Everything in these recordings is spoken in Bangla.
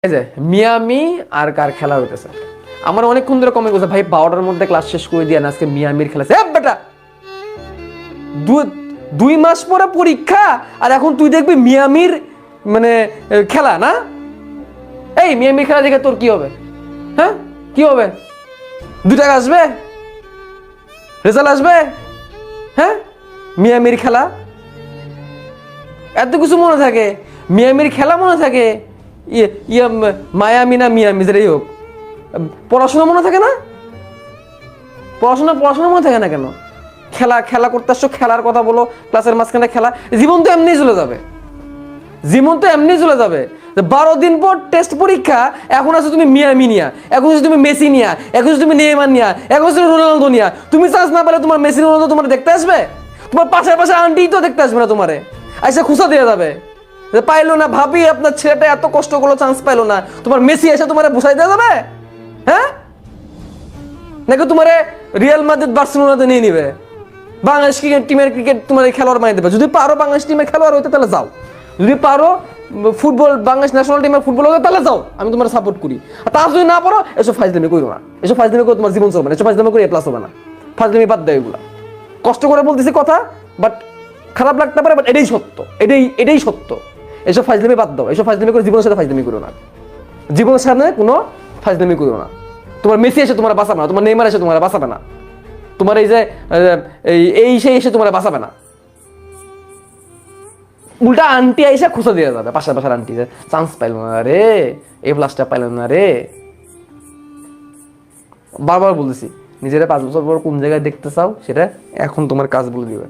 এই যে মিয়ামি আর কার খেলা হইতেছে, আমার অনেকক্ষণ ধরে কমেন্ট করছে ভাই 12টার মধ্যে ক্লাস শেষ করে দিয়ে না, আজকে মিয়ামির খেলা। বেটা 2 মাস পরে পরীক্ষা আর এখন তুই দেখবি মিয়ামির মানে খেলা না? এই মিয়ামির খেলা দেখে তোর কি হবে? হ্যাঁ কি হবে? 2 টাকা আসবে, রেজাল্ট আসবে? হ্যাঁ মিয়ামির খেলা এত কিছু মনে থাকে, মিয়ামির খেলা মনে থাকে, মায়ামি না মিয়ামি যেটাই হোক, পড়াশোনা মনে থাকে না? পড়াশোনা মনে থাকে না কেন? খেলা খেলা করতে আসছো, খেলার কথা বলো, ক্লাসের মাঝখানে খেলা। জীবন তো এমনি চলে যাবে, জীবন তো এমনি চলে যাবে। 12 দিন পর টেস্ট পরীক্ষা, এখন আছো তুমি মিয়ামি নিয়া, এখন আছো তুমি মেসি নিয়া, এখন আছো তুমি নেইমার নিয়া, এখন আছো রোনালদো নিয়া। তুমি চান্স না পেলে তোমার মেসি রোনালদো তোমার দেখতে আসবে? তোমার পাশের পাশে আন্টি তো দেখতে আসবে না তোমারে, আইসা খুশা দিয়ে যাবে পাইলো না ভাবি আপনার ছেলেটা এত কষ্ট করলো চান্স পাইলো না, তোমার মেসি এসে তোমারে বুঝাই দেওয়া যাবে? হ্যাঁ নাকি তোমারে রিয়াল মাদ্রিদ বার্সেলোনাতে নিয়ে নিবে, বাংলাদেশ ক্রিকেট টিমের ক্রিকেট তোমার খেলোয়াড় বানিয়ে দেবে? যদি পারো বাংলাদেশ টিমের খেলোয়াড় হইতে তাহলে যাও, যদি পারো ফুটবল বাংলাদেশ ন্যাশনাল টিমের ফুটবল হতে তাহলে যাও, আমি তোমার সাপোর্ট করি। আর তা যদি না পারো এসব ফাইজলামি করো না, এসব ফাইজলামি করে তোমার জীবন চলবে না, এসব ফাইজলামি করে প্লাস হবে না, ফাইজলামি বাদ দেয় এগুলা। কষ্ট করে বলতেছি কথা, বাট খারাপ লাগতে পারে, বাট এটাই সত্য, এটাই সত্য। এসব ফাইজলামি বাদ দাও, এসব ফাইজলামি করে জীবনের সাথে ফাইজলামি করো না, জীবনের সামনে কোনো ফাইজলামি করো না। তোমার মেসি এসে তোমার বাঁচাবে না, তোমার নেইমার এসে তোমার বাঁচাবে না, তোমার এই যে সেই এসে তোমার বাঁচাবে না। উল্টা আন্টি আইসা খুঁজে দিয়ে যাবে, পাশার পাশার আন্টি চান্স পাইল না রে, এ প্লাসটা পাইল না রে। বারবার বলতেছি নিজেরা 5 বছর পর কোন জায়গায় দেখতে চাও সেটা এখন তোমার কাজ বলে দিবে।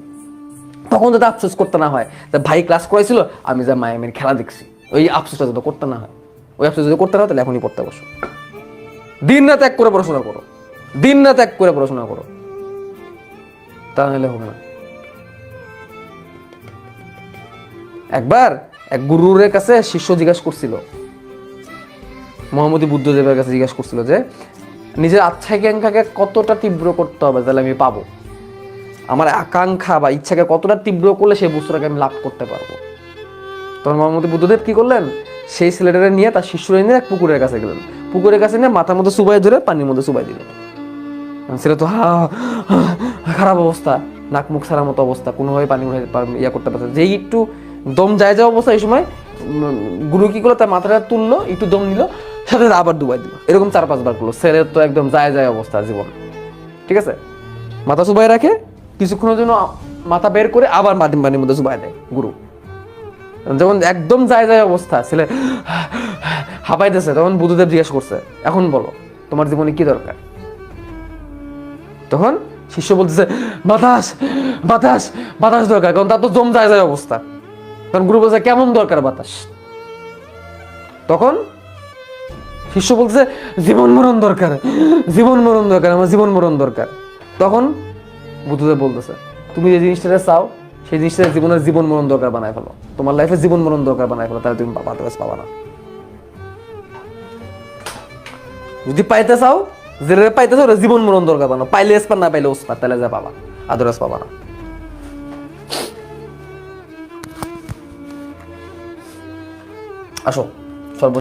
তখন যাতে আফসোস করতে না হয় যে ভাই ক্লাস করাইছিল আমি যা মায়ামির খেলা দেখছি, ওই আফসোসটা যাতে করতে না হয়, ওই আফসোস যদি করতে না হয় তাহলে এখনই পড়তে বসো, দিন রাত এক করে পড়াশোনা করো, দিন রাত এক করে পড়াশোনা করো, তা নাহলে হবে না। একবার এক গুরুর কাছে শিষ্য জিজ্ঞাসা করছিল, মোহাম্মদী বুদ্ধদেবের কাছে জিজ্ঞাসা করছিল যে নিজের আকাঙ্ক্ষাকে কতটা তীব্র করতে হবে তাহলে আমি পাবো, আমার আকাঙ্ক্ষা বা ইচ্ছাকে কতটা তীব্র করলে সেই বস্তুটাকে আমি লাভ করতে পারবো। তখন মোহাম্মদী বুদ্ধদেব কি করলেন, সেই ছেলেটাকে নিয়ে তার শিষ্যরা নিয়ে এক পুকুরের কাছে গেলেন, পুকুরের কাছে নিয়ে মাথার মধ্যে চুবাই ধরে পানির মধ্যে চুবাই দিলেন। ছেলে তো খারাপ অবস্থা, নাক মুখ ছাড়ার মতো অবস্থা, কোনোভাবে পানি ইয়া করতে পারছে, যেই একটু দম যায় অবস্থা, এই সময় গুরু কি করলো, তার মাথাটা তুললো, একটু দম নিল, সাথে আবার ডুবাই দিল, এরকম 4-5 বার করলো। ছেলের তো একদম যায় অবস্থা জীবন, ঠিক আছে। মাথা চুবাই রাখে, কিছুক্ষণের জন্য মাথা বের করে আবার পানির মধ্যে চুবাই দেয় গুরু। যখন একদম যায় অবস্থা, ছেলে হাঁপাইতেছে, তখন বুদ্ধদেব জিজ্ঞেস করছে এখন বলো তোমার জীবনে কি দরকার? তখন শিষ্য বলতেছে বাতাস বাতাস বাতাস দরকার, কারণ তার তো জম যায় অবস্থা। তখন গুরু বলছে কেমন দরকার বাতাস? তখন শিষ্য বলছে জীবন মরণ দরকার, জীবন মরণ দরকার, আমার জীবন মরণ দরকার। তখন বুদ্ধদেব বলতেছে তুমি যে জিনিসটা চাও সেই জিনিসটা জীবনের জীবন মরণ দরকার বানায় ফেলো, তোমার লাইফে জীবন মরণ দরকার বানায় ফেলো, তাহলে তুমি পাবা না। যদি পাইতে চাও, যেটা পাইতে চাও জীবন মরণ দরকার বানাও, পাইলে এসপার না পাইলে ওসপার, তাহলে যা পাবা, আদরাস পাবা না। আসো সর্ব